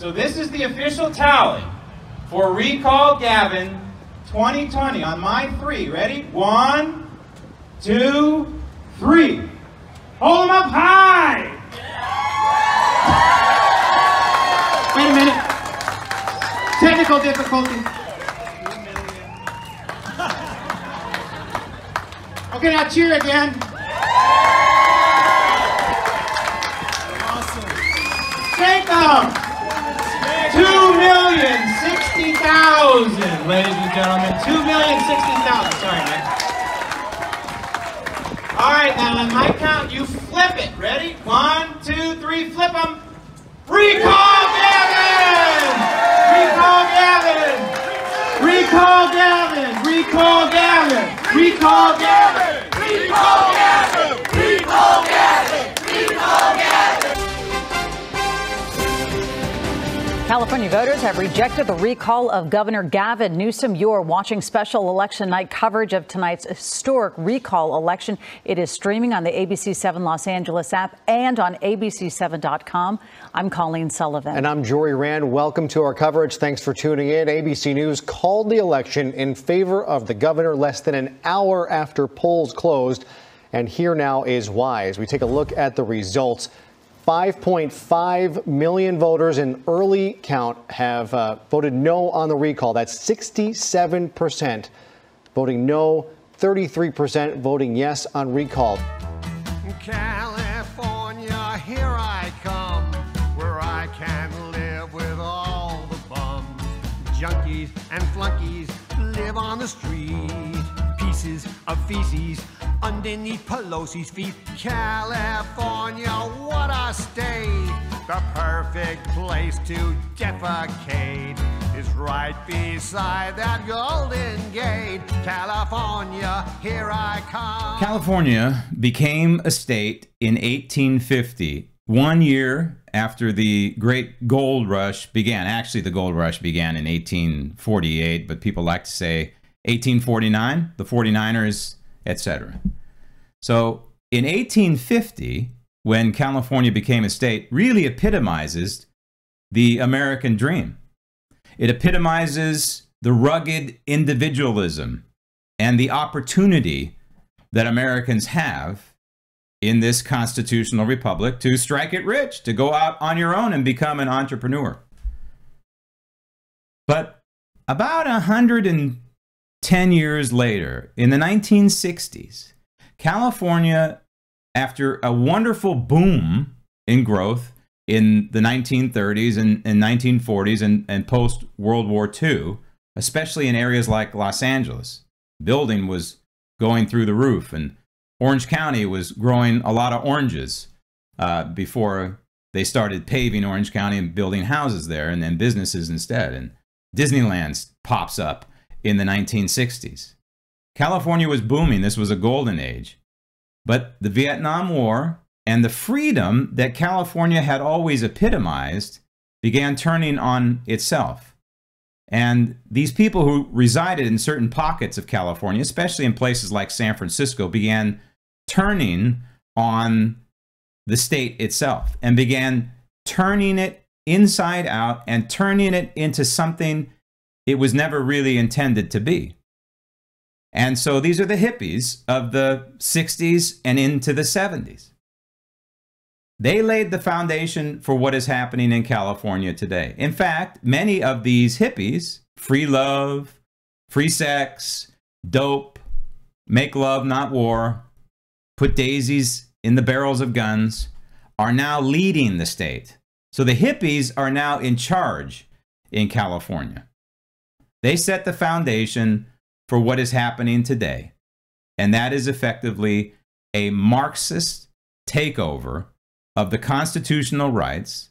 So this is the official tally for Recall Gavin 2020 on my three. Ready? 1, 2, 3. Hold them up high! Wait a minute. Technical difficulty. Okay, now cheer again. Awesome. Shake them! 2,060,000, ladies and gentlemen. 2,060,000. Sorry, man. All right, now on my count, you flip it. Ready? 1, 2, 3, flip them. Recall Gavin! Recall Gavin! Recall Gavin! Recall Gavin! Recall Gavin! Recall Gavin! Recall Gavin! Recall Gavin! California voters have rejected the recall of Governor Gavin Newsom. You're watching special election night coverage of tonight's historic recall election. It is streaming on the ABC 7 Los Angeles app and on abc7.com. I'm Colleen Sullivan. And I'm Jory Rand. Welcome to our coverage. Thanks for tuning in. ABC News called the election in favor of the governor less than an hour after polls closed. And here now is why. As we take a look at the results, 5.5 million voters in early count have voted no on the recall. That's 67% voting no, 33% voting yes on recall. California, here I come, where I can live with all the bums. Junkies and flunkies live on the street. Pieces of feces underneath Pelosi's feet. California, what a state. The perfect place to defecate is right beside that Golden Gate. California, here I come. California became a state in 1850, 1 year after the great gold rush began. Actually, the gold rush began in 1848, but people like to say 1849, the 49ers, etc. So in 1850, when California became a state, really epitomizes the American dream. It epitomizes the rugged individualism and the opportunity that Americans have in this constitutional republic to strike it rich, to go out on your own and become an entrepreneur. But about 110 years later, in the 1960s, California, after a wonderful boom in growth in the 1930s and 1940s and post-World War II, especially in areas like Los Angeles, building was going through the roof, and Orange County was growing a lot of oranges before they started paving Orange County and building houses there and then businesses instead. And Disneyland pops up in the 1960s. California was booming. This was a golden age. But the Vietnam War and the freedom that California had always epitomized began turning on itself. And these people who resided in certain pockets of California, especially in places like San Francisco, began turning on the state itself and began turning it inside out and turning it into something it was never really intended to be. And so these are the hippies of the 60s and into the 70s. They laid the foundation for what is happening in California today. In fact, many of these hippies, free love, free sex, dope, make love, not war, put daisies in the barrels of guns, are now leading the state. So the hippies are now in charge in California. They set the foundation for what is happening today. And that is effectively a Marxist takeover of the constitutional rights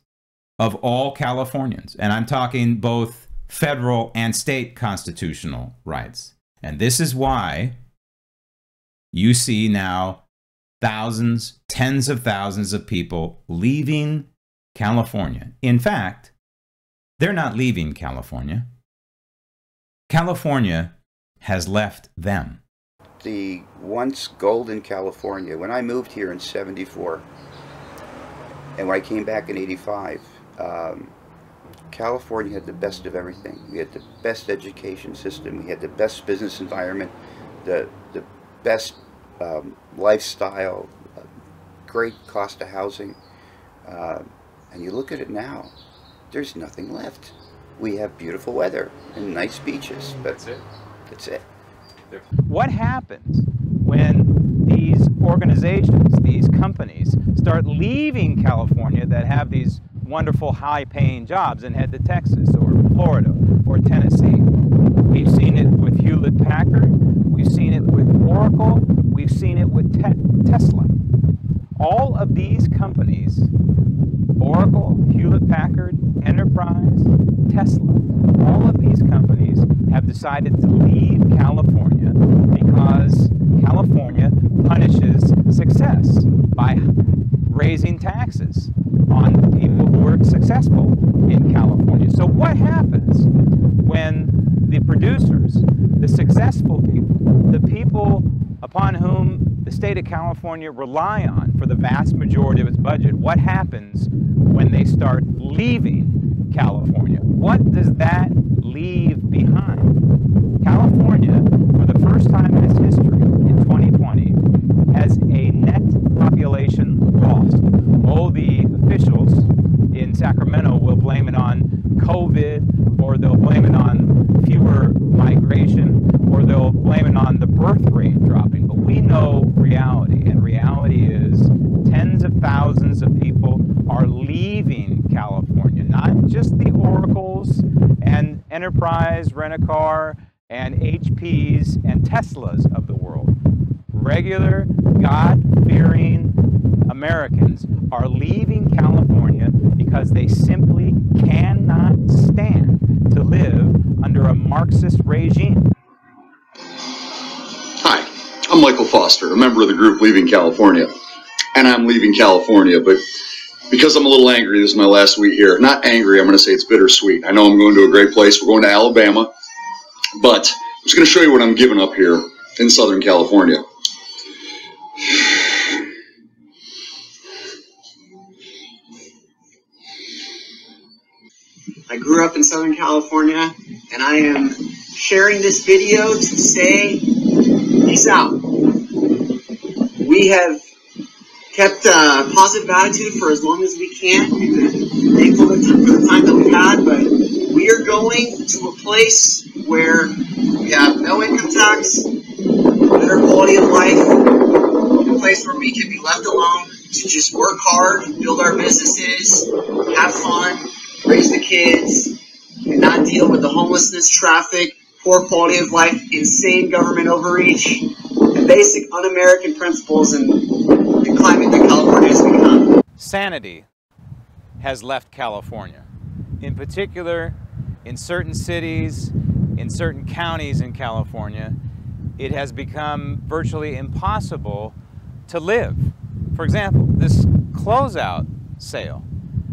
of all Californians. And I'm talking both federal and state constitutional rights. And this is why you see now thousands, tens of thousands of people leaving California. In fact, they're not leaving California. California has left them. The once golden California, when I moved here in '74, and when I came back in '85, California had the best of everything. We had the best education system. We had the best business environment, the best lifestyle, great cost of housing. And you look at it now, there's nothing left. We have beautiful weather and nice beaches, but that's it. What happens when these organizations, these companies, start leaving California that have these wonderful high-paying jobs and head to Texas or Florida or Tennessee? We've seen it with Hewlett-Packard, we've seen it with Oracle, we've seen it with Tesla. All of these companies, Oracle, Hewlett-Packard, Enterprise, Tesla, all of these companies have decided to leave California because California punishes success by raising taxes on people who are successful in California. So what happens when the producers, the successful people, the people upon whom the state of California rely on for the vast majority of its budget, what happens when they start leaving California? What does that leave behind? California, for the first time in its history, in 2020, has a net population loss. Oh, the officials in Sacramento will blame it on COVID, or they'll blame it on fewer migration, or they'll blame it on the birth rate dropping. But we know reality, and reality is tens of thousands of people are leaving California, not just the Oracles and Enterprise, Rent-A-Car, and HPs and Teslas of the world. Regular, God-fearing Americans are leaving California because they simply cannot stand to live under a Marxist regime. Hi, I'm Michael Foster, a member of the group Leaving California. And I'm leaving California, but because I'm a little angry, this is my last week here. Not angry, I'm going to say it's bittersweet. I know I'm going to a great place. We're going to Alabama, but I'm just going to show you what I'm giving up here in Southern California. I grew up in Southern California, and I am sharing this video to say, peace out. We have kept a positive attitude for as long as we can. We've been thankful for the time that we've had, but we are going to a place where we have no income tax, better quality of life, a place where we can be left alone to just work hard, build our businesses, have fun, raise the kids, and not deal with the homelessness, traffic, poor quality of life, insane government overreach, and basic un-American principles and the climate that California has become. Sanity has left California. In particular, in certain cities, in certain counties in California, it has become virtually impossible to live. For example, this closeout sale.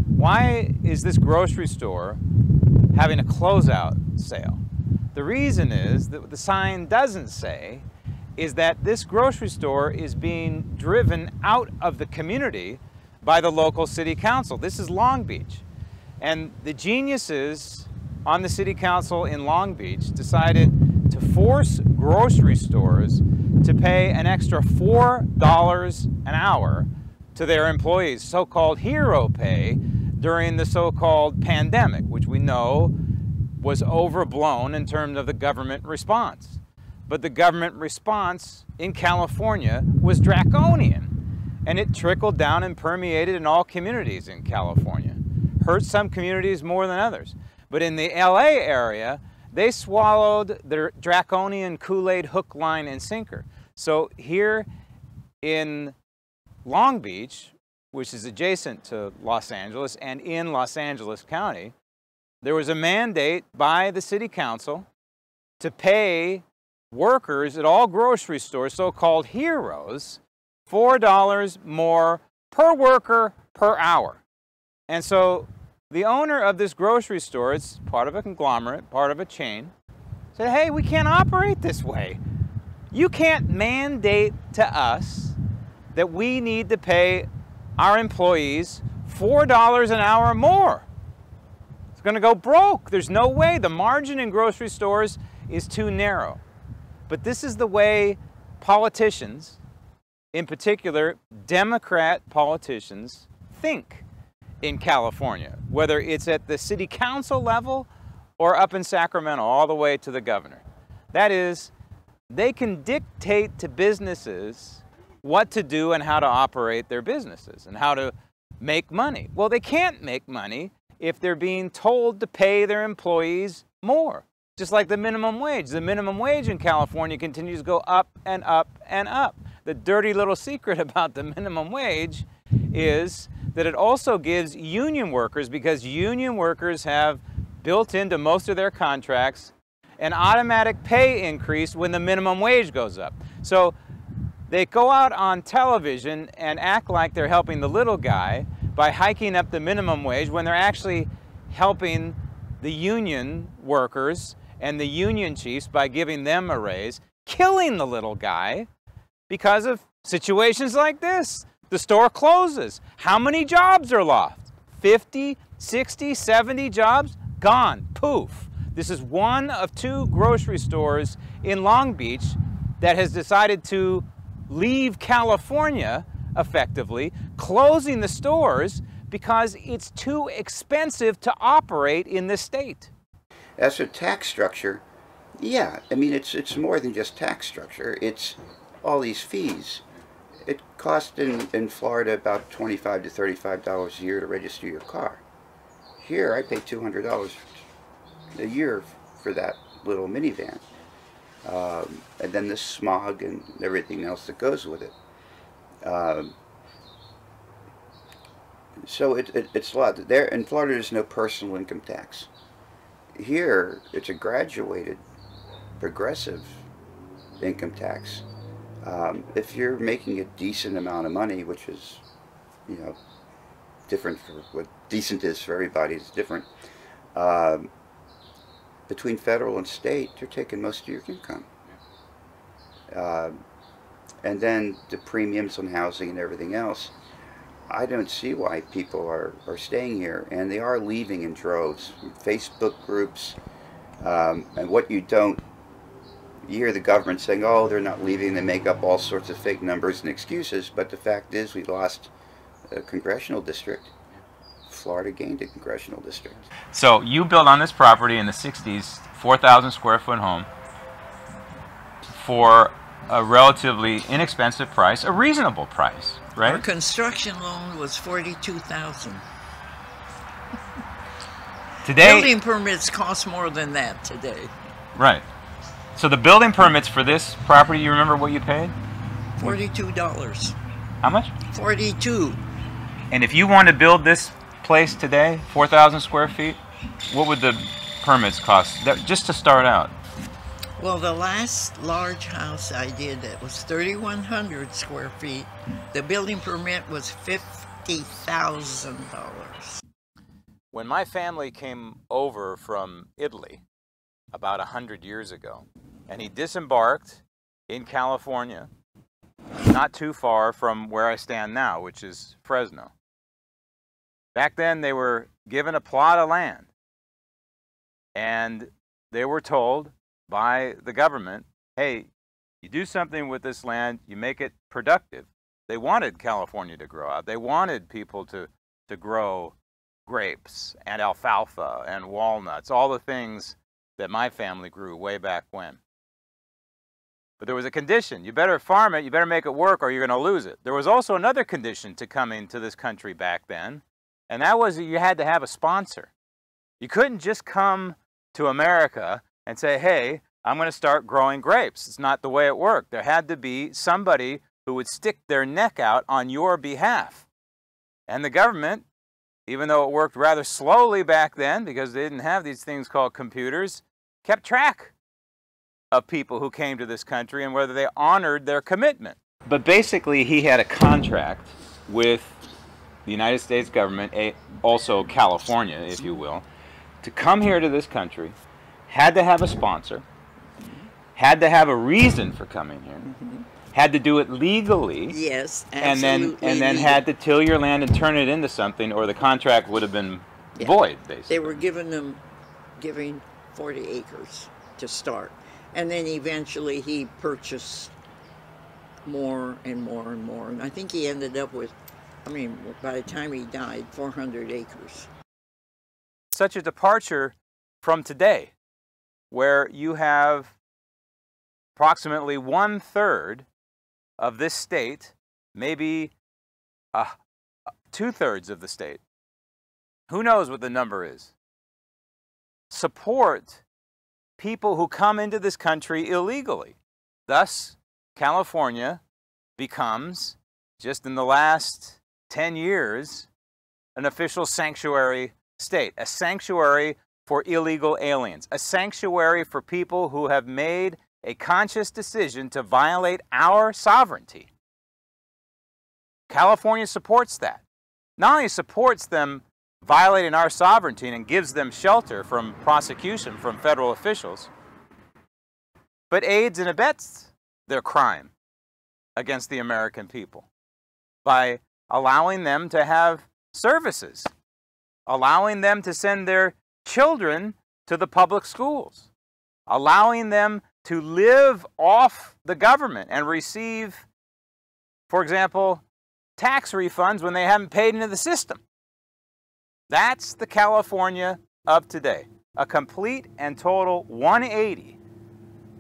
Why is this grocery store having a closeout sale? The reason is that what the sign doesn't say is that this grocery store is being driven out of the community by the local city council. This is Long Beach. And the geniuses on the city council in Long Beach decided to force grocery stores to pay an extra $4 an hour to their employees, so-called hero pay, during the so-called pandemic, which we know was overblown in terms of the government response. But the government response in California was draconian, and it trickled down and permeated in all communities in California. Hurt some communities more than others. But in the LA area, they swallowed their draconian Kool-Aid hook, line, and sinker. So here in Long Beach, which is adjacent to Los Angeles and in Los Angeles County, there was a mandate by the city council to pay workers at all grocery stores, so-called heroes, $4 more per worker per hour. And so the owner of this grocery store, it's part of a conglomerate, part of a chain, said, hey, we can't operate this way. You can't mandate to us that we need to pay our employees $4 an hour more. It's going to go broke. There's no way. The margin in grocery stores is too narrow. But this is the way politicians, in particular Democrat politicians, think in California, whether it's at the city council level or up in Sacramento, all the way to the governor. That is, they can dictate to businesses what to do and how to operate their businesses and how to make money. Well, they can't make money if they're being told to pay their employees more. Just like the minimum wage. The minimum wage in California continues to go up and up and up. The dirty little secret about the minimum wage is that it also gives union workers, because union workers have built into most of their contracts an automatic pay increase when the minimum wage goes up. So they go out on television and act like they're helping the little guy by hiking up the minimum wage when they're actually helping the union workers and the union chiefs by giving them a raise, killing the little guy because of situations like this. The store closes. How many jobs are lost? 50, 60, 70 jobs? Gone. Poof. This is one of 2 grocery stores in Long Beach that has decided to leave California effectively, closing the stores because it's too expensive to operate in this state. As for tax structure, yeah, I mean, it's more than just tax structure. It's all these fees. It costs in Florida about $25 to $35 a year to register your car. Here, I pay $200 a year for that little minivan. And then the smog and everything else that goes with it. So it's a lot. There in Florida, there's no personal income tax. Here, it's a graduated, progressive income tax. If you're making a decent amount of money, which is, you know, different for what decent is for everybody, it's different. Between federal and state, they're taking most of your income. And then the premiums on housing and everything else. I don't see why people are staying here, and they are leaving in droves. Facebook groups, and what you don't, you hear the government saying, oh, they're not leaving, they make up all sorts of fake numbers and excuses, but the fact is we lost a congressional district. Florida gained a congressional district. So you built on this property in the 60s, 4,000 square foot home for a relatively inexpensive price, a reasonable price, right? Our construction loan was $42,000. Today, building permits cost more than that today. Right. So the building permits for this property, you remember what you paid? $42. How much? 42. And if you want to build this place today, 4,000 square feet, what would the permits cost, just to start out? Well, the last large house I did that was 3,100 square feet, the building permit was $50,000. When my family came over from Italy about 100 years ago, and he disembarked in California, not too far from where I stand now, which is Fresno. Back then, they were given a plot of land, and they were told by the government, hey, you do something with this land, you make it productive. They wanted California to grow out. They wanted people to grow grapes and alfalfa and walnuts, all the things that my family grew way back when. But there was a condition. You better farm it, you better make it work, or you're going to lose it. There was also another condition to coming to this country back then, and that was that you had to have a sponsor. You couldn't just come to America and say, hey, I'm going to start growing grapes. It's not the way it worked. There had to be somebody who would stick their neck out on your behalf. And the government, even though it worked rather slowly back then because they didn't have these things called computers, kept track of people who came to this country and whether they honored their commitment. But basically, he had a contract with the United States government, also California, if you will, to come here to this country, had to have a sponsor, had to have a reason for coming here, had to do it legally, yes, and then had to till your land and turn it into something, or the contract would have been void, basically. They were giving 40 acres to start. And then eventually he purchased more and more and more. And I think he ended up with, I mean, by the time he died, 400 acres. Such a departure from today, where you have approximately 1/3 of this state, maybe 2/3 of the state, who knows what the number is, support people who come into this country illegally. Thus, California becomes, just in the last 10 years, an official sanctuary state, a sanctuary for illegal aliens, a sanctuary for people who have made a conscious decision to violate our sovereignty. California supports that. Not only supports them violating our sovereignty and gives them shelter from prosecution from federal officials, but aids and abets their crime against the American people by allowing them to have services, allowing them to send their children to the public schools, allowing them to live off the government and receive, for example, tax refunds when they haven't paid into the system. That's the California of today. A complete and total 180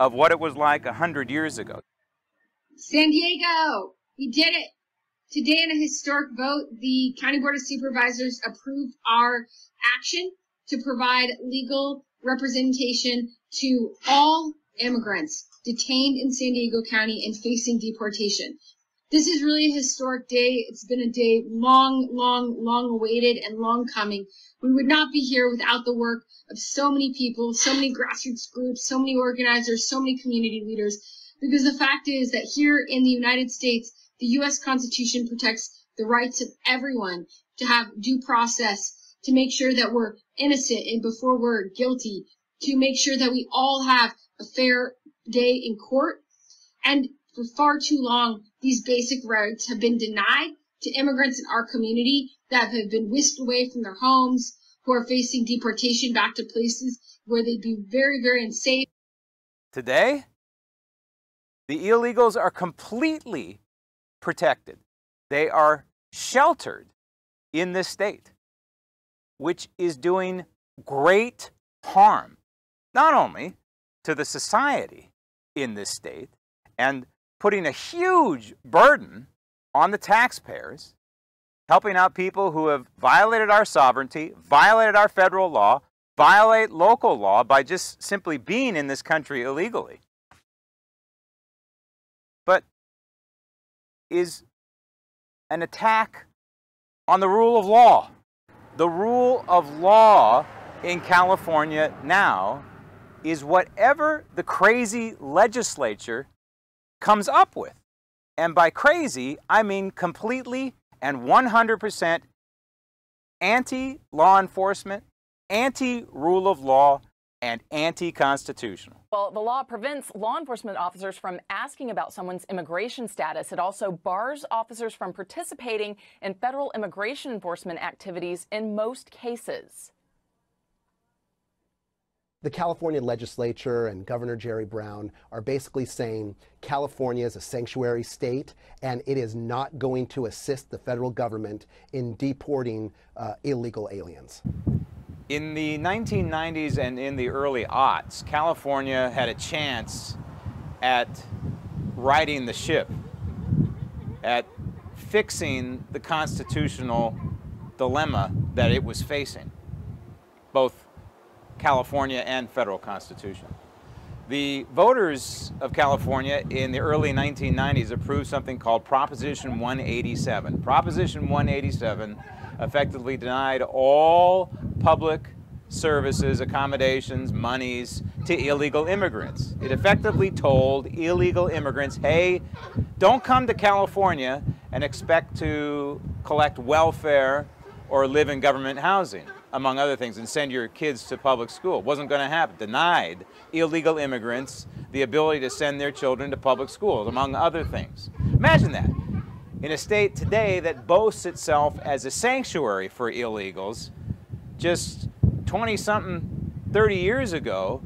of what it was like 100 years ago. San Diego, we did it. Today in a historic vote, the County Board of Supervisors approved our action to provide legal representation to all immigrants detained in San Diego County and facing deportation. This is really a historic day. It's been a day long awaited and long coming. We would not be here without the work of so many people, so many grassroots groups, so many organizers, so many community leaders. Because the fact is that here in the United States, the U.S. Constitution protects the rights of everyone to have due process, to make sure that we're innocent and before we're guilty, to make sure that we all have a fair day in court. And for far too long, these basic rights have been denied to immigrants in our community that have been whisked away from their homes, who are facing deportation back to places where they'd be very, very unsafe. Today, the illegals are completely protected. They are sheltered in this state, which is doing great harm, not only to the society in this state, and putting a huge burden on the taxpayers, helping out people who have violated our sovereignty, violated our federal law, violate local law by just simply being in this country illegally, but is an attack on the rule of law. The rule of law in California now is whatever the crazy legislature comes up with. And by crazy, I mean completely and 100% anti-law enforcement, anti-rule of law, and anti-constitutional. Well, the law prevents law enforcement officers from asking about someone's immigration status. It also bars officers from participating in federal immigration enforcement activities in most cases. The California legislature and Governor Jerry Brown are basically saying California is a sanctuary state and it is not going to assist the federal government in deporting illegal aliens. In the 1990s and in the early aughts, California had a chance at righting the ship, at fixing the constitutional dilemma that it was facing, both California and federal constitution. The voters of California in the early 1990s approved something called Proposition 187. Proposition 187 effectively denied all public services, accommodations, monies to illegal immigrants. It effectively told illegal immigrants, hey, don't come to California and expect to collect welfare or live in government housing, among other things, and send your kids to public school. It wasn't going to happen. Denied illegal immigrants the ability to send their children to public schools, among other things. Imagine that. In a state today that boasts itself as a sanctuary for illegals, just 20-something, 30 years ago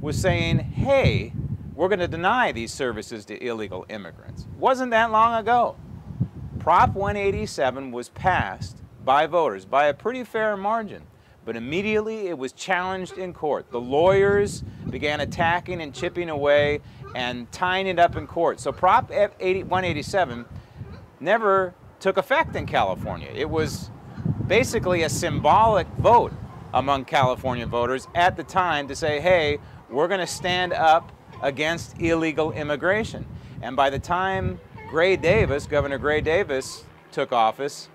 was saying, hey, we're going to deny these services to illegal immigrants. Wasn't that long ago. Prop 187 was passed by voters by a pretty fair margin, but immediately it was challenged in court. The lawyers began attacking and chipping away and tying it up in court. So Prop 187 never took effect in California. It was basically a symbolic vote among California voters at the time to say, hey, we're going to stand up against illegal immigration. And by the time Governor Gray Davis took office,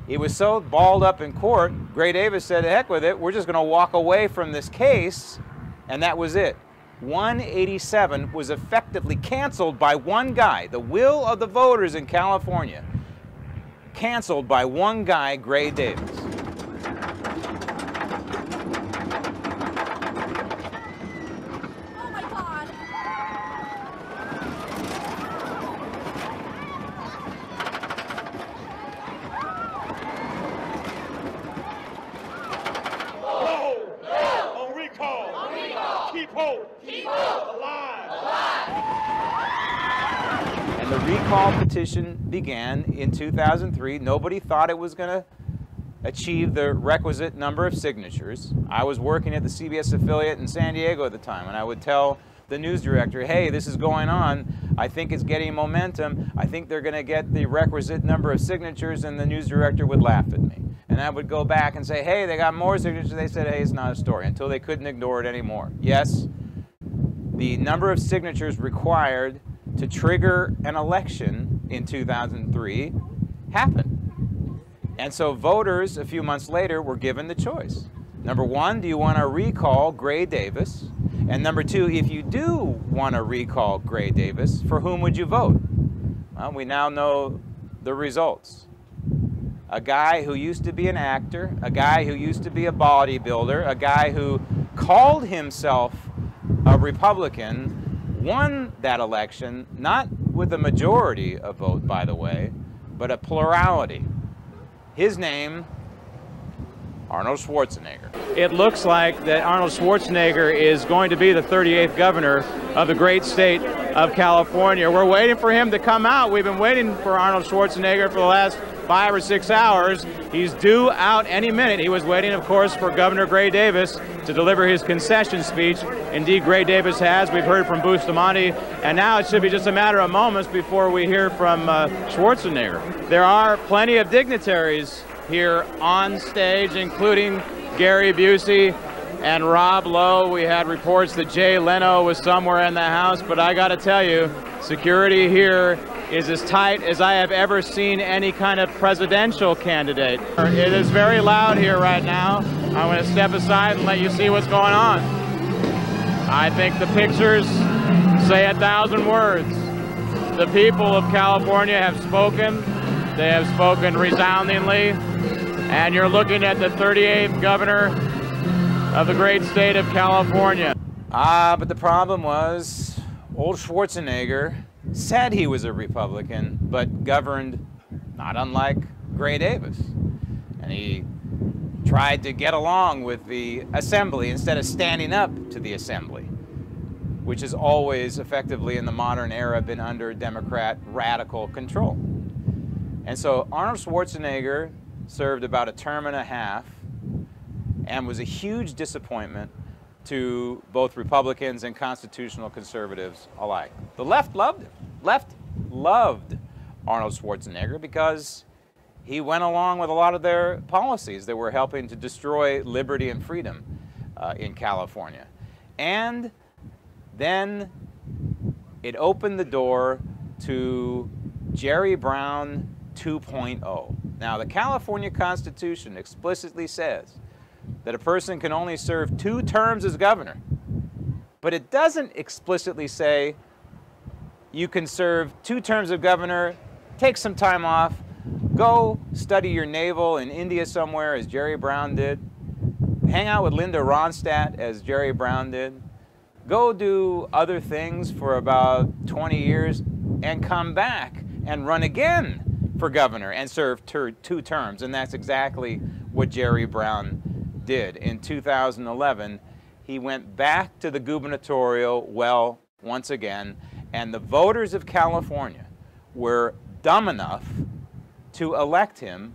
he was so balled up in court, Gray Davis said, heck with it, we're just going to walk away from this case, and that was it. 187 was effectively canceled by one guy, the will of the voters in California, canceled by one guy, Gray Davis. And the recall petition began in 2003. Nobody thought it was going to achieve the requisite number of signatures. I was working at the CBS affiliate in San Diego at the time, and I would tell the news director, hey, this is going on. I think it's getting momentum. I think they're going to get the requisite number of signatures, and the news director would laugh at me. And I would go back and say, hey, they got more signatures. They said, hey, it's not a story, until they couldn't ignore it anymore. Yes, the number of signatures required to trigger an election in 2003 happened. And so voters a few months later were given the choice. Number one, do you want to recall Gray Davis? And number two, if you do want to recall Gray Davis, for whom would you vote? Well, we now know the results. A guy who used to be an actor, a guy who used to be a bodybuilder, a guy who called himself a Republican, won that election, not with a majority of vote, by the way, but a plurality. His name, Arnold Schwarzenegger. It looks like that Arnold Schwarzenegger is going to be the 38th governor of the great state of California. We're waiting for him to come out. We've been waiting for Arnold Schwarzenegger for the last 5 or 6 hours. He's due out any minute. He was waiting, of course, for Governor Gray Davis to deliver his concession speech. Indeed, Gray Davis has. We've heard from Bustamante, and now it should be just a matter of moments before we hear from Schwarzenegger. There are plenty of dignitaries here on stage, including Gary Busey and Rob Lowe. We had reports that Jay Leno was somewhere in the house, but I got to tell you, security here is as tight as I have ever seen any kind of presidential candidate. It is very loud here right now. I'm going to step aside and let you see what's going on. I think the pictures say 1,000 words. The people of California have spoken. They have spoken resoundingly. And you're looking at the 38th governor of the great state of California. But the problem was, old Schwarzenegger said he was a Republican, but governed not unlike Gray Davis. And he tried to get along with the assembly instead of standing up to the assembly, which has always effectively in the modern era been under Democrat radical control. And so Arnold Schwarzenegger served about a term and a half and was a huge disappointment to both Republicans and constitutional conservatives alike. The left loved him. Left loved Arnold Schwarzenegger because he went along with a lot of their policies that were helping to destroy liberty and freedom in California. And then it opened the door to Jerry Brown 2.0. Now, the California Constitution explicitly says that a person can only serve 2 terms as governor, but it doesn't explicitly say you can serve 2 terms of governor, take some time off, go study your naval in India somewhere, as Jerry Brown did, hang out with Linda Ronstadt, as Jerry Brown did, go do other things for about 20 years, and come back and run again for governor and serve 2 terms. And that's exactly what Jerry Brown did in 2011, he went back to the gubernatorial well once again, and the voters of California were dumb enough to elect him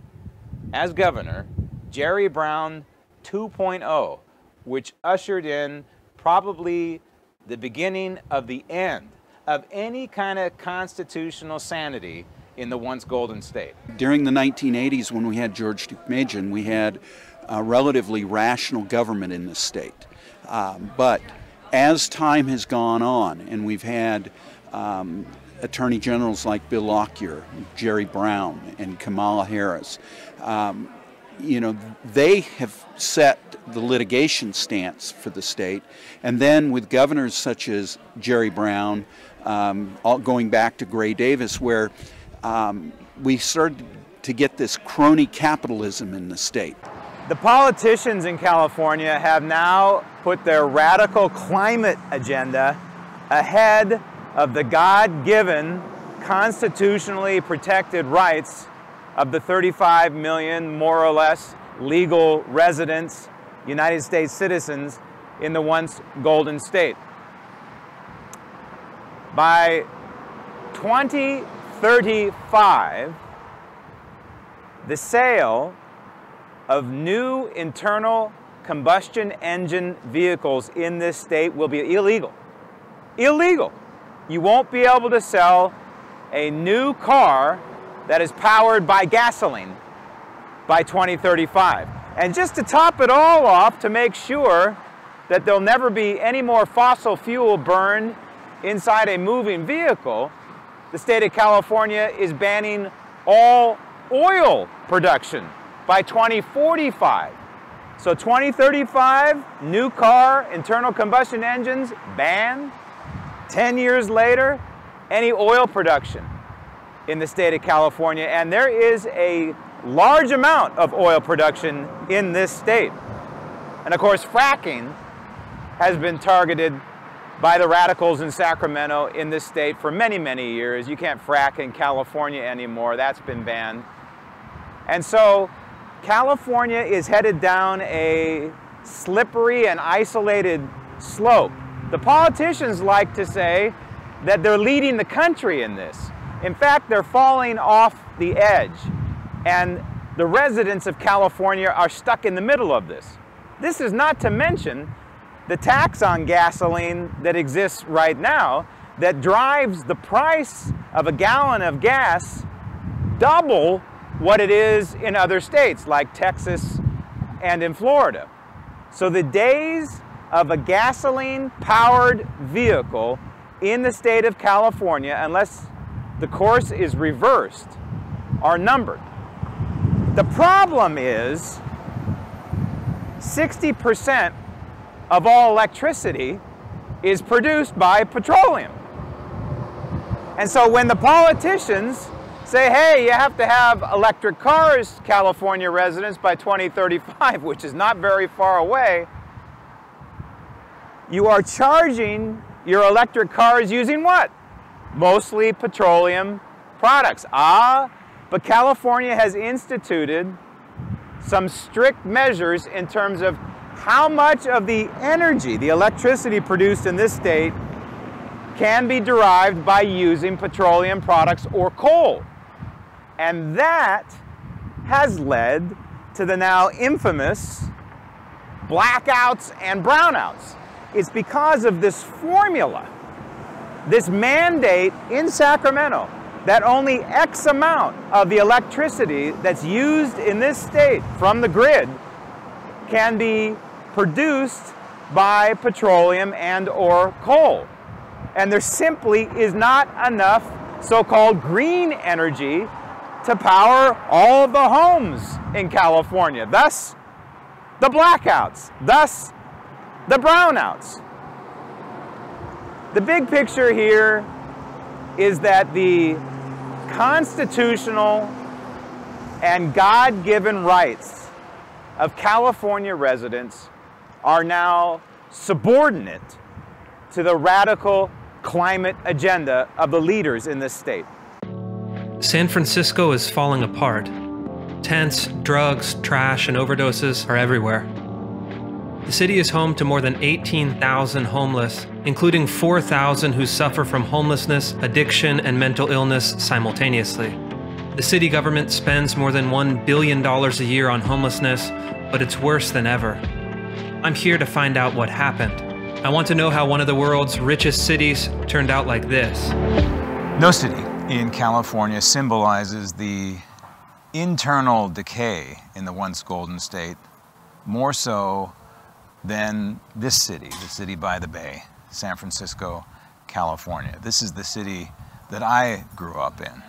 as governor, Jerry Brown 2.0, which ushered in probably the beginning of the end of any kind of constitutional sanity in the once golden state. During the 1980s, when we had George Deukmejian, we had a relatively rational government in this state. But as time has gone on, and we've had attorney generals like Bill Lockyer, Jerry Brown, and Kamala Harris, you know, they have set the litigation stance for the state. And then with governors such as Jerry Brown, going back to Gray Davis, where we started to get this crony capitalism in the state. The politicians in California have now put their radical climate agenda ahead of the God-given, constitutionally protected rights of the 35 million, more or less, legal residents, United States citizens in the once golden state. By 2035, the sale of new internal combustion engine vehicles in this state will be illegal. Illegal. You won't be able to sell a new car that is powered by gasoline by 2035. And just to top it all off, to make sure that there'll never be any more fossil fuel burned inside a moving vehicle, the state of California is banning all oil production by 2045. So 2035, new car, internal combustion engines banned. 10 years later, any oil production in the state of California. And there is a large amount of oil production in this state. And of course, fracking has been targeted by the radicals in Sacramento in this state for many, many years. You can't frack in California anymore. That's been banned. And so California is headed down a slippery and isolated slope. The politicians like to say that they're leading the country in this. In fact, they're falling off the edge. And the residents of California are stuck in the middle of this. This is not to mention the tax on gasoline that exists right now that drives the price of a gallon of gas double what it is in other states like Texas and in Florida. So the days of a gasoline-powered vehicle in the state of California, unless the course is reversed, are numbered. The problem is 60% of all electricity is produced by petroleum. And so when the politicians say, hey, you have to have electric cars, California residents, by 2035, which is not very far away, you are charging your electric cars using what? Mostly petroleum products. But California has instituted some strict measures in terms of how much of the energy, the electricity produced in this state, can be derived by using petroleum products or coal. And that has led to the now infamous blackouts and brownouts. It's because of this formula, this mandate in Sacramento, that only X amount of the electricity that's used in this state from the grid can be produced by petroleum and or coal. And there simply is not enough so-called green energy to power all of the homes in California. Thus, the blackouts. Thus, the brownouts. The big picture here is that the constitutional and God-given rights of California residents are now subordinate to the radical climate agenda of the leaders in this state. San Francisco is falling apart. Tents, drugs, trash, and overdoses are everywhere. The city is home to more than 18,000 homeless, including 4,000 who suffer from homelessness, addiction, and mental illness simultaneously. The city government spends more than $1 billion a year on homelessness, but it's worse than ever. I'm here to find out what happened. I want to know how one of the world's richest cities turned out like this. No city in California symbolizes the internal decay in the once Golden State more so than this city, the city by the bay, San Francisco, California. This is the city that I grew up in.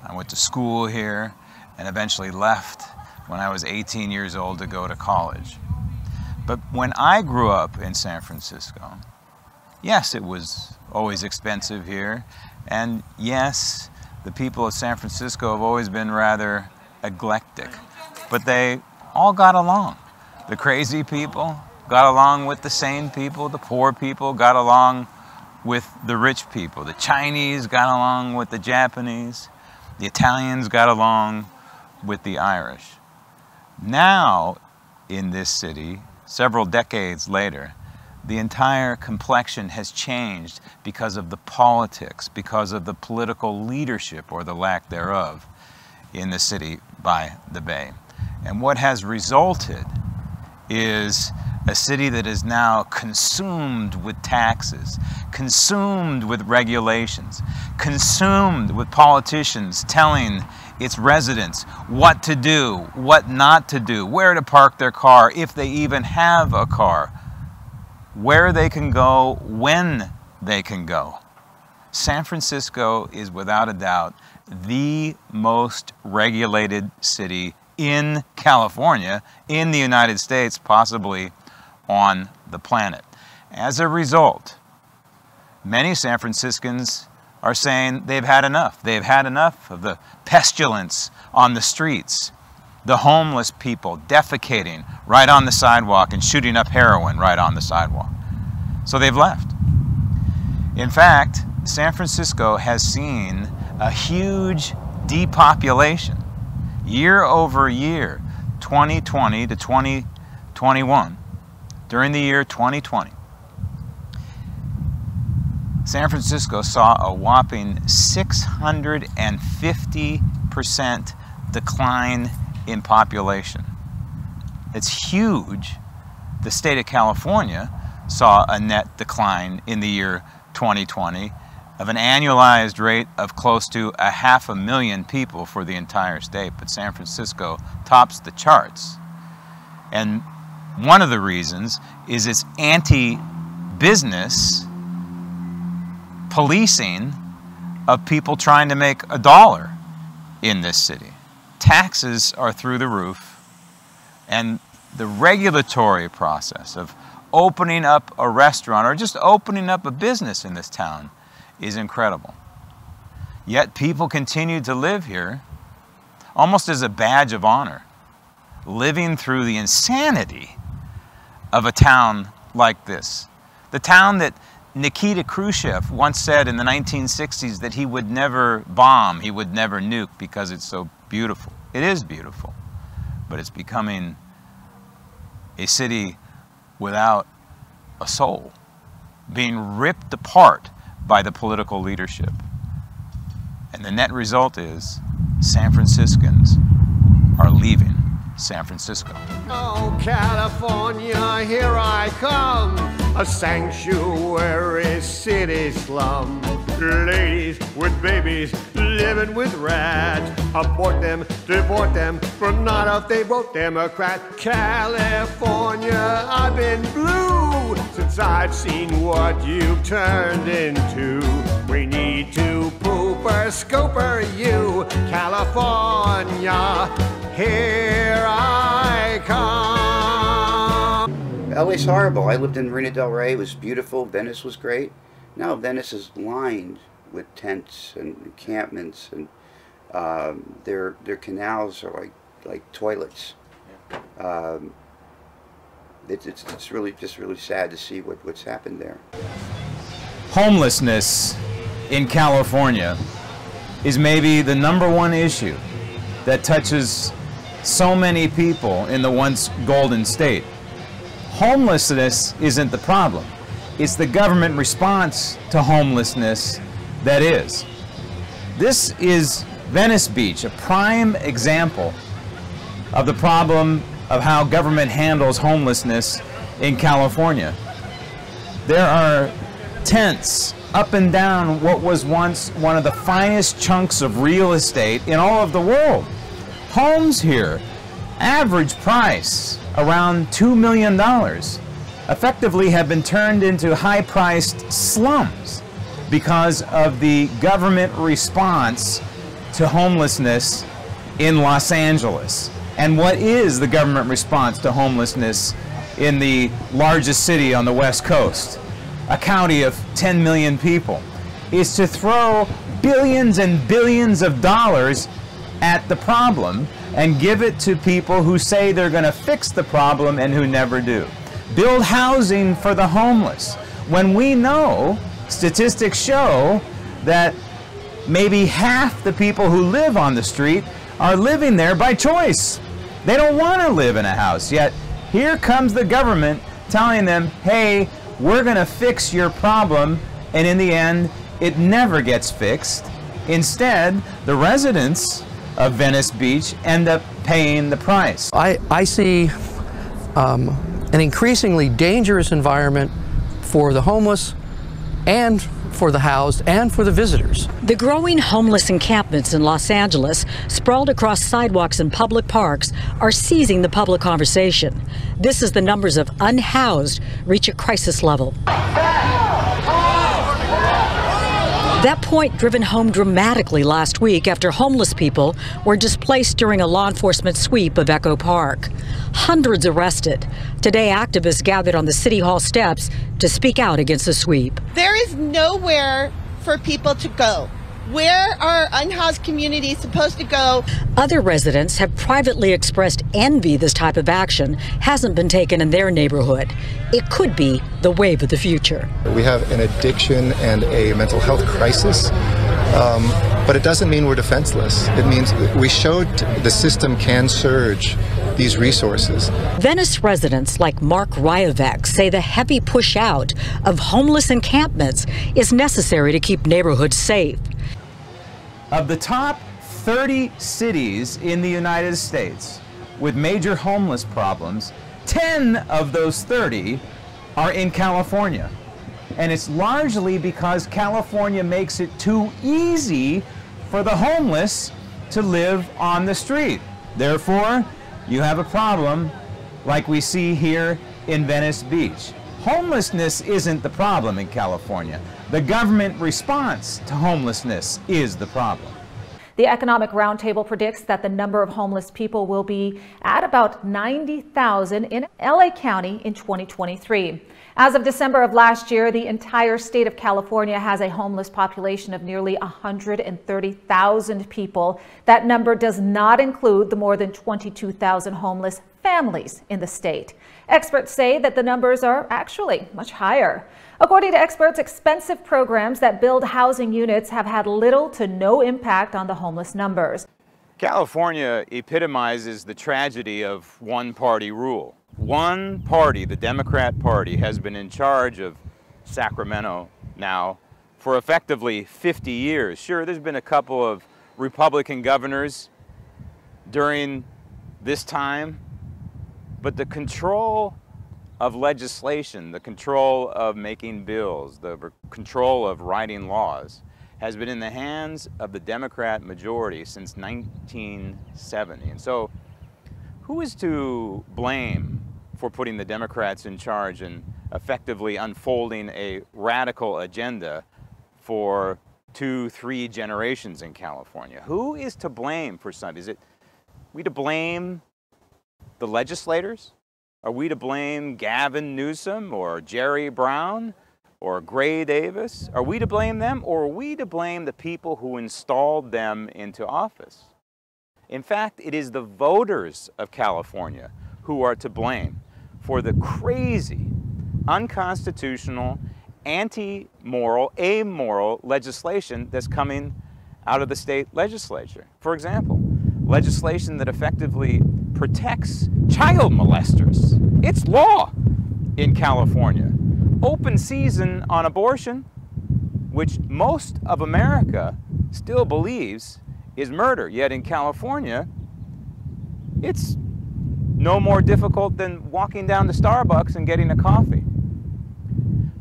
I went to school here and eventually left when I was 18 years old to go to college. But when I grew up in San Francisco, yes, it was always expensive here, and yes, the people of San Francisco have always been rather eclectic, but they all got along. The crazy people got along with the sane people, the poor people got along with the rich people, the Chinese got along with the Japanese, the Italians got along with the Irish. Now, in this city, several decades later, the entire complexion has changed because of the politics, because of the political leadership, or the lack thereof, in the city by the bay. And what has resulted is a city that is now consumed with taxes, consumed with regulations, consumed with politicians telling its residents what to do, what not to do, where to park their car, if they even have a car, where they can go, when they can go. San Francisco is without a doubt the most regulated city in California, in the United States, possibly on the planet. As a result, many San Franciscans are saying they've had enough. They've had enough of the pestilence on the streets, the homeless people defecating right on the sidewalk and shooting up heroin right on the sidewalk. So they've left. In fact, San Francisco has seen a huge depopulation year over year, 2020 to 2021. During the year 2020, San Francisco saw a whopping 650% decline in population. It's huge. The state of California saw a net decline in the year 2020 of an annualized rate of close to 500,000 people for the entire state, but San Francisco tops the charts. And one of the reasons is its anti-business policing of people trying to make a dollar in this city. Taxes are through the roof, and the regulatory process of opening up a restaurant or just opening up a business in this town is incredible. Yet people continue to live here almost as a badge of honor, living through the insanity of a town like this. The town that Nikita Khrushchev once said in the 1960s that he would never bomb, he would never nuke because it's so beautiful. It is beautiful, but it's becoming a city without a soul, being ripped apart by the political leadership. And the net result is San Franciscans are leaving San Francisco. Oh, California, here I come, a sanctuary city slum. Ladies with babies living with rats. Abort them, deport them, for not if they vote Democrat. California, I've been blue since I've seen what you've turned into. We need to pooper scooper you, California, here I come. LA's horrible. I lived in Marina del Rey. It was beautiful. Venice was great. Now Venice is lined with tents and encampments, and their canals are like toilets. It's really just really sad to see what's happened there. Homelessness in California is maybe the #1 issue that touches so many people in the once Golden State. Homelessness isn't the problem. It's the government response to homelessness that is. This is Venice Beach, a prime example of the problem of how government handles homelessness in California. There are tents up and down what was once one of the finest chunks of real estate in all of the world. Homes here, average price around $2 million, effectively have been turned into high-priced slums because of the government response to homelessness in Los Angeles. And what is the government response to homelessness in the largest city on the West Coast, a county of 10 million people? Is to throw billions and billions of dollars at the problem and give it to people who say they're going to fix the problem and who never do. Build housing for the homeless, when we know, statistics show, that maybe half the people who live on the street are living there by choice. They don't want to live in a house, yet here comes the government telling them, hey, we're going to fix your problem, and in the end, it never gets fixed. Instead, the residents of Venice Beach end up paying the price. I see an increasingly dangerous environment for the homeless and for the housed and for the visitors. The growing homeless encampments in Los Angeles, sprawled across sidewalks and public parks, are seizing the public conversation. This as the numbers of unhoused reach a crisis level. That point driven home dramatically last week after homeless people were displaced during a law enforcement sweep of Echo Park. Hundreds arrested. Today, activists gathered on the City Hall steps to speak out against the sweep. There is nowhere for people to go. Where are unhoused communities supposed to go? Other residents have privately expressed envy this type of action hasn't been taken in their neighborhood. It could be the wave of the future. We have an addiction and a mental health crisis, but it doesn't mean we're defenseless. It means we showed the system can surge these resources. Venice residents like Mark Ryavec say the heavy push out of homeless encampments is necessary to keep neighborhoods safe. Of the top 30 cities in the United States with major homeless problems, 10 of those 30 are in California. And it's largely because California makes it too easy for the homeless to live on the street. Therefore, you have a problem like we see here in Venice Beach. Homelessness isn't the problem in California. The government response to homelessness is the problem. The Economic Roundtable predicts that the number of homeless people will be at about 90,000 in LA County in 2023. As of December of last year, the entire state of California has a homeless population of nearly 130,000 people. That number does not include the more than 22,000 homeless families in the state. Experts say that the numbers are actually much higher. According to experts, expensive programs that build housing units have had little to no impact on the homeless numbers. California epitomizes the tragedy of one-party rule. One party, the Democrat Party, has been in charge of Sacramento now for effectively 50 years. Sure, there's been a couple of Republican governors during this time, but the control of legislation, the control of making bills, the control of writing laws has been in the hands of the Democrat majority since 1970. And so who is to blame for putting the Democrats in charge and effectively unfolding a radical agenda for 2-3 generations in California? Who is to blame for something? Is it we to blame the legislators? Are we to blame Gavin Newsom or Jerry Brown or Gray Davis? Are we to blame them, or are we to blame the people who installed them into office? In fact, it is the voters of California who are to blame for the crazy, unconstitutional, anti-moral, amoral legislation that's coming out of the state legislature. For example, legislation that effectively protects child molesters. It's law. in California. Open season on abortion, which most of America still believes is murder. Yet in California, it's no more difficult than walking down to Starbucks and getting a coffee.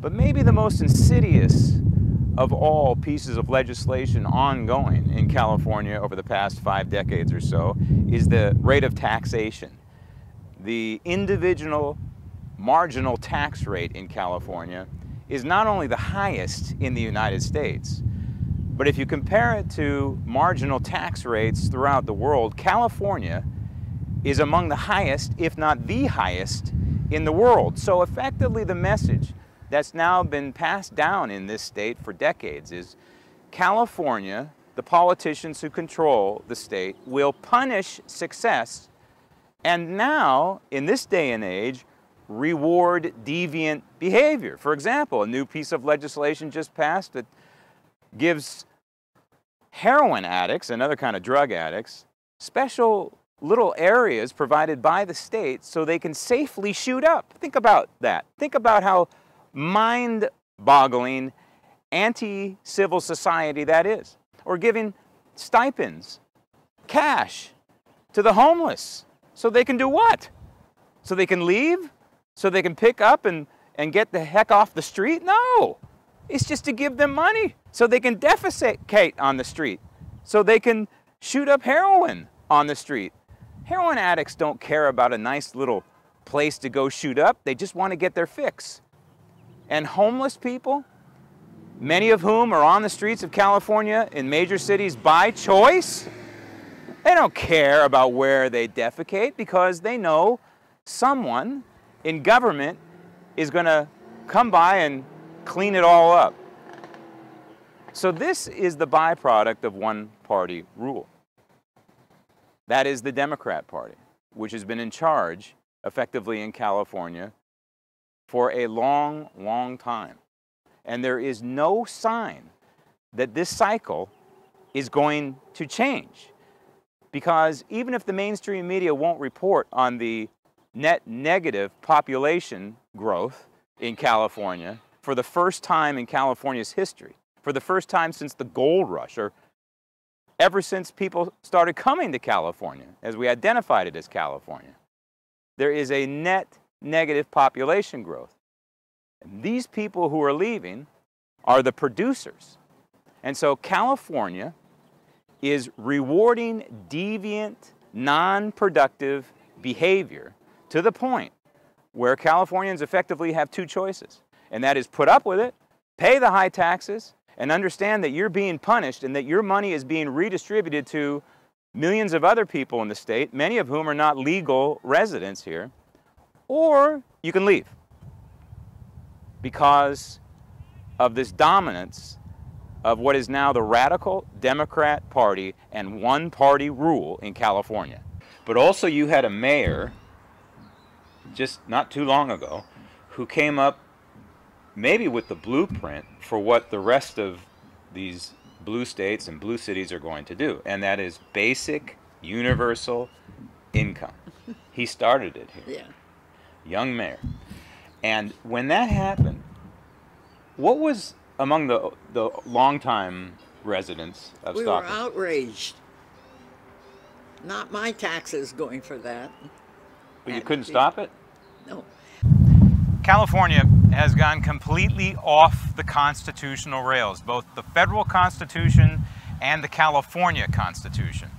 But maybe the most insidious of all pieces of legislation ongoing in California over the past 5 decades or so is the rate of taxation. The individual marginal tax rate in California is not only the highest in the United States, but if you compare it to marginal tax rates throughout the world, California is among the highest, if not the highest, in the world. So effectively the message that's now been passed down in this state for decades is California, the politicians who control the state, will punish success and now, in this day and age, reward deviant behavior. For example, a new piece of legislation just passed that gives heroin addicts and other kind of drug addicts special little areas provided by the state so they can safely shoot up. Think about that. Think about how mind-boggling anti-civil society that is. Or giving stipends, cash, to the homeless so they can do what? So they can leave? So they can pick up and get the heck off the street? No! It's just to give them money so they can defecate on the street, so they can shoot up heroin on the street. Heroin addicts don't care about a nice little place to go shoot up. They just want to get their fix. And homeless people, many of whom are on the streets of California in major cities by choice, they don't care about where they defecate because they know someone in government is going to come by and clean it all up. So this is the byproduct of one-party rule. That is the Democrat Party, which has been in charge effectively in California for a long, long time. And there is no sign that this cycle is going to change. Because even if the mainstream media won't report on the net negative population growth in California for the first time in California's history, for the first time since the gold rush, or ever since people started coming to California, as we identified it as California, there is a net negative population growth. And these people who are leaving are the producers. And so California is rewarding deviant, non-productive behavior to the point where Californians effectively have two choices. And that is put up with it, pay the high taxes, and understand that you're being punished and that your money is being redistributed to millions of other people in the state, many of whom are not legal residents here, or you can leave because of this dominance of what is now the radical Democrat Party and one-party rule in California. But also you had a mayor just not too long ago who came up maybe with the blueprint for what the rest of these blue states and blue cities are going to do, and that is basic universal income. He started it here. Yeah. Young mayor. And when that happened, what was among the longtime residents of Stockton? We were outraged. Not my taxes going for that. But you couldn't stop it? No. California has gone completely off the constitutional rails, both the federal Constitution and the California Constitution.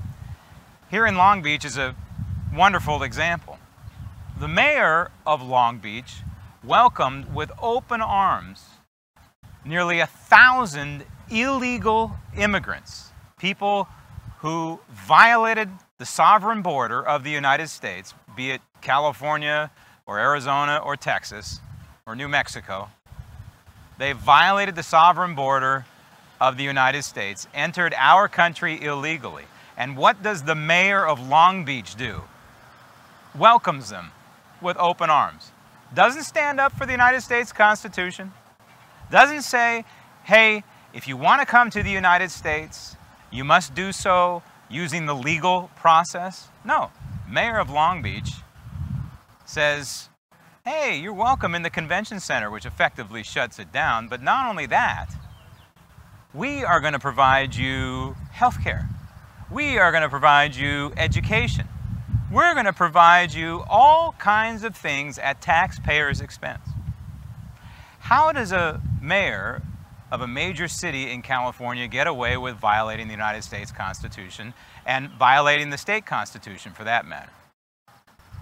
Here in Long Beach is a wonderful example. The mayor of Long Beach welcomed with open arms nearly 1,000 illegal immigrants, people who violated the sovereign border of the United States, be it California or Arizona or Texas or New Mexico. They violated the sovereign border of the United States, entered our country illegally. And what does the mayor of Long Beach do? Welcomes them with open arms. Doesn't stand up for the United States Constitution. Doesn't say, hey, if you want to come to the United States, you must do so using the legal process. No, mayor of Long Beach says, hey, you're welcome in the convention center, which effectively shuts it down. But not only that, we are going to provide you health care. We are going to provide you education. We're going to provide you all kinds of things at taxpayers' expense. How does a mayor of a major city in California get away with violating the United States Constitution and violating the state constitution for that matter?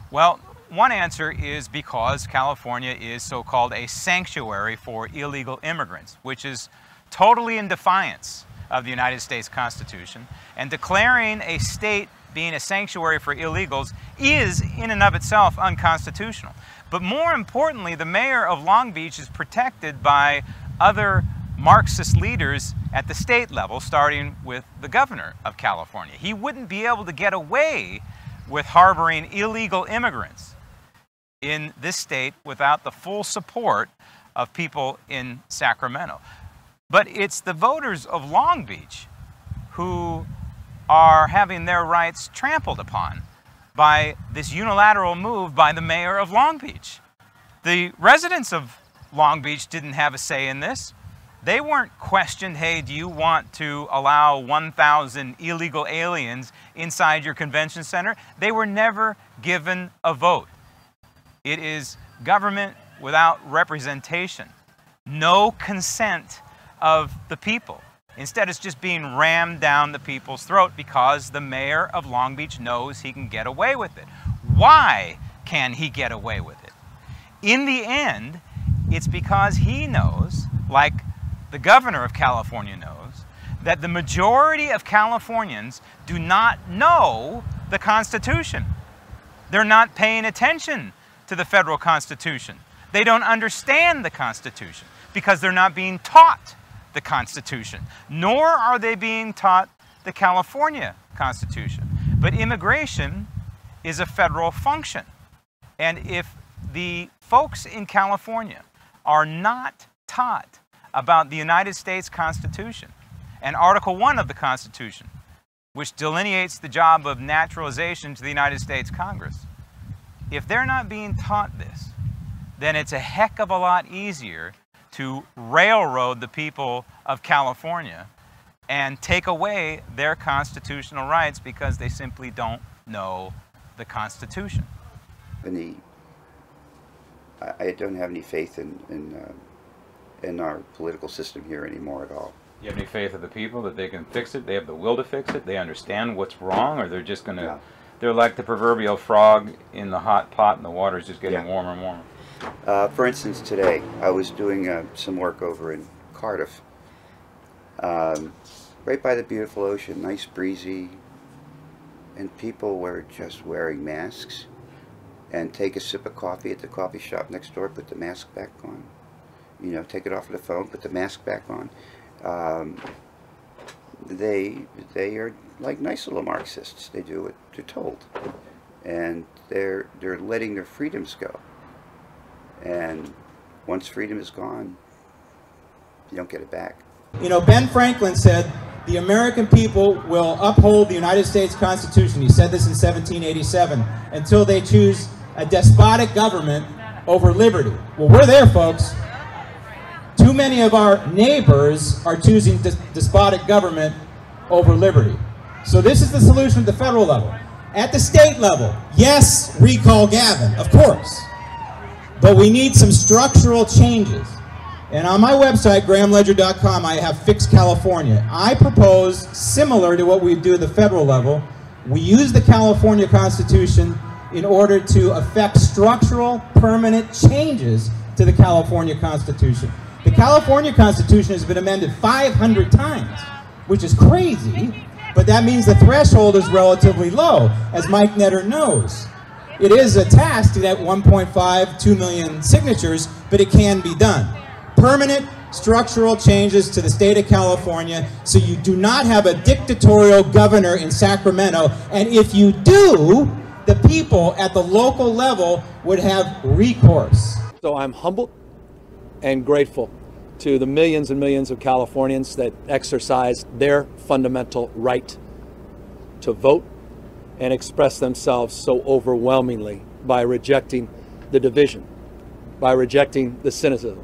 Well, one answer is because California is so-called a sanctuary for illegal immigrants, which is totally in defiance of the United States Constitution, and declaring a state being a sanctuary for illegals is in and of itself unconstitutional. But more importantly, the mayor of Long Beach is protected by other Marxist leaders at the state level, starting with the governor of California. He wouldn't be able to get away with harboring illegal immigrants in this state without the full support of people in Sacramento. But it's the voters of Long Beach who are having their rights trampled upon by this unilateral move by the mayor of Long Beach. The residents of Long Beach didn't have a say in this. They weren't questioned, hey, do you want to allow 1,000 illegal aliens inside your convention center? They were never given a vote. It is government without representation. No consent of the people. Instead, it's just being rammed down the people's throat because the mayor of Long Beach knows he can get away with it. Why can he get away with it? In the end, it's because he knows, like the governor of California knows, that the majority of Californians do not know the Constitution. They're not paying attention to the federal Constitution. They don't understand the Constitution because they're not being taught the Constitution, nor are they being taught the California Constitution. But immigration is a federal function. And if the folks in California are not taught about the United States Constitution and Article 1 of the Constitution, which delineates the job of naturalization to the United States Congress, if they're not being taught this, then it's a heck of a lot easier to railroad the people of California and take away their constitutional rights because they simply don't know the Constitution. I don't have any faith in our political system here anymore at all. You have any faith of the people that they can fix it? They have the will to fix it? They understand what's wrong? Or they're just going to... Yeah. They're like the proverbial frog in the hot pot and the water's just getting warmer and warmer. For instance, today I was doing some work over in Cardiff, right by the beautiful ocean, nice breezy, and people were just wearing masks and take a sip of coffee at the coffee shop next door, put the mask back on, you know, take it off of the phone, put the mask back on. They are like nice little Marxists. They do what they're told, and they're letting their freedoms go. And once freedom is gone, you don't get it back. You know, Ben Franklin said, the American people will uphold the United States Constitution. He said this in 1787, until they choose a despotic government over liberty. Well, we're there, folks. Too many of our neighbors are choosing despotic government over liberty. So this is the solution at the federal level. At the state level, yes, recall Gavin, of course. But we need some structural changes. And on my website, grahamledger.com, I have Fix California. I propose, similar to what we do at the federal level, we use the California Constitution in order to effect structural, permanent changes to the California Constitution. The California Constitution has been amended 500 times, which is crazy, but that means the threshold is relatively low, as Mike Netter knows. It is a task to get 1.5, 2 million signatures, but it can be done. Permanent structural changes to the state of California so you do not have a dictatorial governor in Sacramento, and if you do, the people at the local level would have recourse. So I'm humbled and grateful to the millions and millions of Californians that exercise their fundamental right to vote and express themselves so overwhelmingly by rejecting the division by rejecting the cynicism,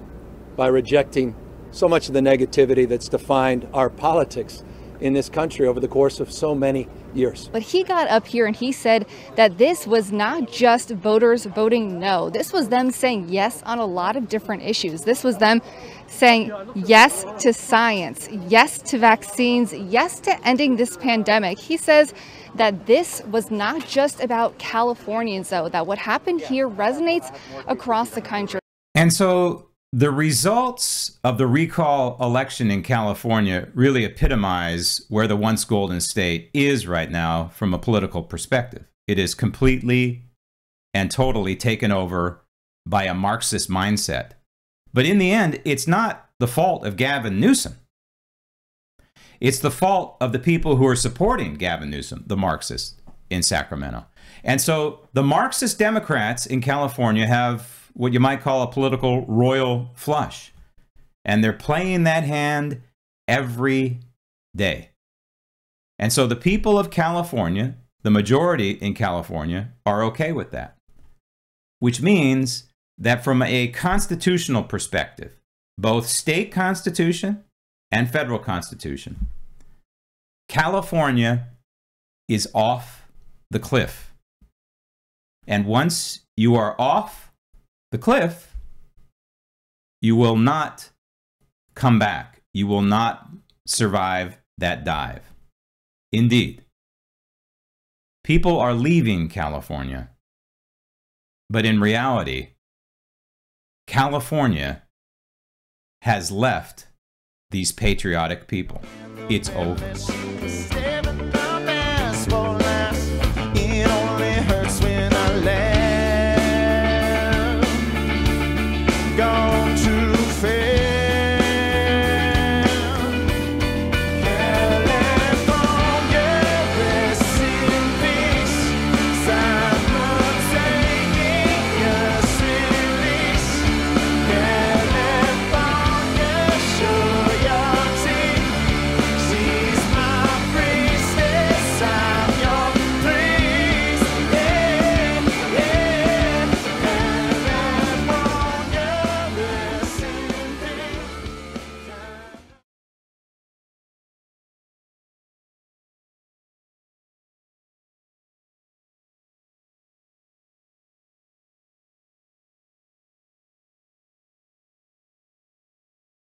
by rejecting so much of the negativity that's defined our politics in this country over the course of so many years. But he got up here and he said that this was not just voters voting no. This was them saying yes on a lot of different issues. This was them saying yes to science, yes to vaccines, yes to ending this pandemic. He says that this was not just about Californians, though, that what happened here resonates across the country. And so the results of the recall election in California really epitomize where the once golden state is right now from a political perspective. It is completely and totally taken over by a Marxist mindset. But in the end, it's not the fault of Gavin Newsom. It's the fault of the people who are supporting Gavin Newsom, the Marxists in Sacramento. And so the Marxist Democrats in California have what you might call a political royal flush. And they're playing that hand every day. And so the people of California, the majority in California, are okay with that. Which means that from a constitutional perspective, both state constitution and federal constitution, California is off the cliff. And once you are off the cliff, you will not come back. You will not survive that dive. Indeed, people are leaving California, but in reality, California has left these patriotic people. It's over.